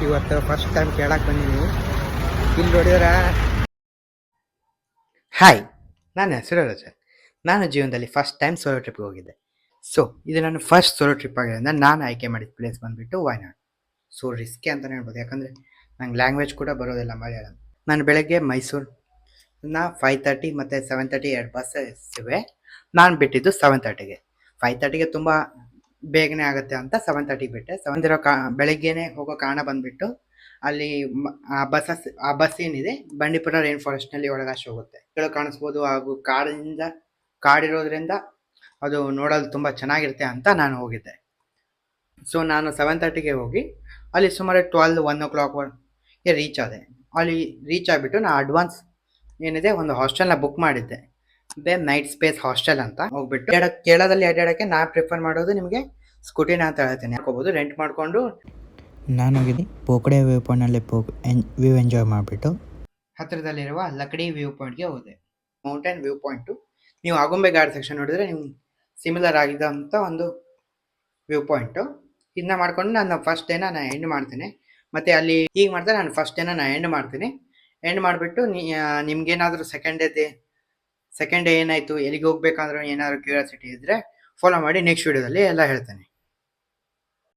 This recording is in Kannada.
ಇವತ್ತು ಫಸ್ಟ್ ಟೈಮ್ ಕೇಳಕ್ಕೆ ಬಂದಿದ್ದೀನಿ. ಇಲ್ಲಿ ನೋಡಿದ್ರೆ ಹಾಯ್, ನನ್ನ ಹೆಸರು ರಜತ್. ನಾನು ಜೀವನದಲ್ಲಿ ಫಸ್ಟ್ ಟೈಮ್ ಸೋಲೋ ಟ್ರಿಪ್ಗೆ ಹೋಗಿದ್ದೆ. ಸೊ ಇದು ನನ್ನ ಫಸ್ಟ್ ಸೋಲೋ ಟ್ರಿಪ್ ಆಗಿರೋದ್ರಿಂದ ನಾನು ಆಯ್ಕೆ ಮಾಡಿದ ಪ್ಲೇಸ್ ಬಂದುಬಿಟ್ಟು ವಯನಾಡ್. ಸೊ ರಿಸ್ಕಿ ಅಂತಲೇ ಹೇಳ್ಬೋದು, ಯಾಕಂದರೆ ನಂಗೆ ಲ್ಯಾಂಗ್ವೇಜ್ ಕೂಡ ಬರೋದಿಲ್ಲ ಮಲಯಾಳಂ. ನಾನು ಬೆಳಗ್ಗೆ ಮೈಸೂರಿನ 5:30 ಮತ್ತು 7:30 2 ಬಸ್ ಇವೆ. ನಾನು ಬಿಟ್ಟಿದ್ದು 7:30ಗೆ. 5:30ಗೆ ತುಂಬ ಬೇಗನೆ ಆಗುತ್ತೆ ಅಂತ 7:30ಗೆ ಬಿಟ್ಟೆ. ಬೆಳಗ್ಗೆನೇ ಹೋಗೋ ಕಾರಣ ಬಂದುಬಿಟ್ಟು ಅಲ್ಲಿ ಆ ಬಸ್ ಏನಿದೆ ಬಂಡೀಪುರ ರೈನ್ ಫಾರೆಸ್ಟ್ನಲ್ಲಿ ಒಳಗಷ್ಟು ಹೋಗುತ್ತೆ. ಕಾಣಿಸ್ಬೋದು, ಹಾಗೂ ಕಾಡಿರೋದ್ರಿಂದ ಅದು ನೋಡಲು ತುಂಬ ಚೆನ್ನಾಗಿರುತ್ತೆ ಅಂತ ನಾನು ಹೋಗಿದ್ದೆ. ಸೊ ನಾನು 7:30ಗೆ ಹೋಗಿ ಅಲ್ಲಿ ಸುಮಾರು 1 o'clockಗೆ ರೀಚ್ ಆದೆ. ಅಲ್ಲಿ ರೀಚ್ ಆಗಿಬಿಟ್ಟು ನಾನು ಅಡ್ವಾನ್ಸ್ ಏನಿದೆ ಒಂದು ಹಾಸ್ಟೆಲ್ನ ಬುಕ್ ಮಾಡಿದ್ದೆ. ಅದೇ ನೈಟ್ ಸ್ಪೇಸ್ ಹಾಸ್ಟೆಲ್ ಅಂತ. ಹೋಗ್ಬಿಟ್ಟು ಕೇರಳದಲ್ಲಿ ಅಡ್ಡಾಡೋಕ್ಕೆ ನಾನು ಪ್ರಿಫರ್ ಮಾಡೋದು ನಿಮಗೆ ಸ್ಕೂಟಿನ ಅಂತ ಹೇಳ್ತೀನಿ. ಹಾಕೋಬೋದು, ರೆಂಟ್ ಮಾಡಿಕೊಂಡು ನಾನು ಹೋಗಿದ್ದೆ ಪೋಕಡೆ ವ್ಯೂ ಪಾಯಿಂಟ್ನಲ್ಲಿ ವ್ಯೂ ಎಂಜಾಯ್ ಮಾಡಿಬಿಟ್ಟು ಹತ್ತಿರದಲ್ಲಿರುವ ಲಕಡಿ ವ್ಯೂ ಪಾಯಿಂಟ್ಗೆ ಹೋದೆ. Mountain view point. ನೀವು ಆಗುಂಬೆ ಘಾಟ್ ಸೆಕ್ಷನ್ ನೋಡಿದ್ರೆ ನೀವು ಸಿಮಿಲರ್ ಆಗಿದ್ದಂಥ ಒಂದು ವ್ಯೂ ಪಾಯಿಂಟು. ಇದನ್ನ ಮಾಡ್ಕೊಂಡು ನಾನು ಫಸ್ಟ್ ಡೇನ ನಾನು ಎಂಡ್ ಮಾಡ್ತೀನಿ. ಮತ್ತು ಅಲ್ಲಿ ಹೀಗೆ ಮಾಡ್ತಾರೆ, ನಾನು ಫಸ್ಟ್ ಡೇನ ನಾನು ಎಂಡ್ ಮಾಡ್ತೀನಿ. ಎಂಡ್ ಮಾಡಿಬಿಟ್ಟು ನಿಮ್ಗೇನಾದರೂ ಸೆಕೆಂಡ್ ಡೇ ಏನಾಯಿತು, ಎಲ್ಲಿಗೆ ಹೋಗ್ಬೇಕಂದ್ರೆ ಏನಾದರೂ ಕ್ಯೂರಿಯಾಸಿಟಿ ಇದ್ದರೆ ಫಾಲೋ ಮಾಡಿ. ನೆಕ್ಸ್ಟ್ ವೀಡಿಯೋದಲ್ಲಿ ಎಲ್ಲ ಹೇಳ್ತೇನೆ.